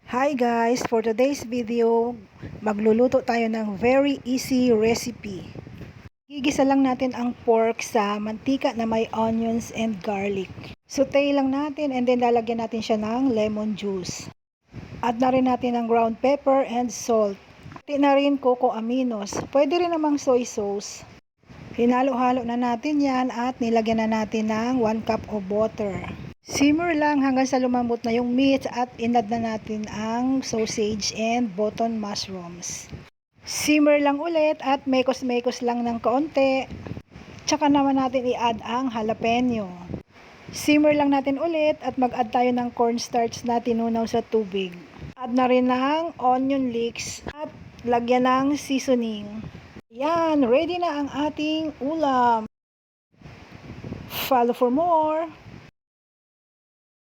Hi guys! For today's video, magluluto tayo ng very easy recipe. Gigisa lang natin ang pork sa mantika na may onions and garlic. Saute lang natin and then lalagyan natin siya ng lemon juice. Add na rin natin ang ground pepper and salt. Pati na rin cocoa aminos. Pwede rin namang soy sauce. Hinalo-halo na natin yan at nilagyan na natin ng 1 cup of water. Simmer lang hanggang sa lumambot na yung meat at inad na natin ang sausage and button mushrooms. Simmer lang ulit at mekos-mekos lang ng kaunti. Tsaka naman natin i-add ang jalapeno. Simmer lang natin ulit at mag-add tayo ng cornstarch na tinunaw sa tubig. Add na rin ng onion leeks at lagyan ng seasoning. Yan, ready na ang ating ulam. Follow for more.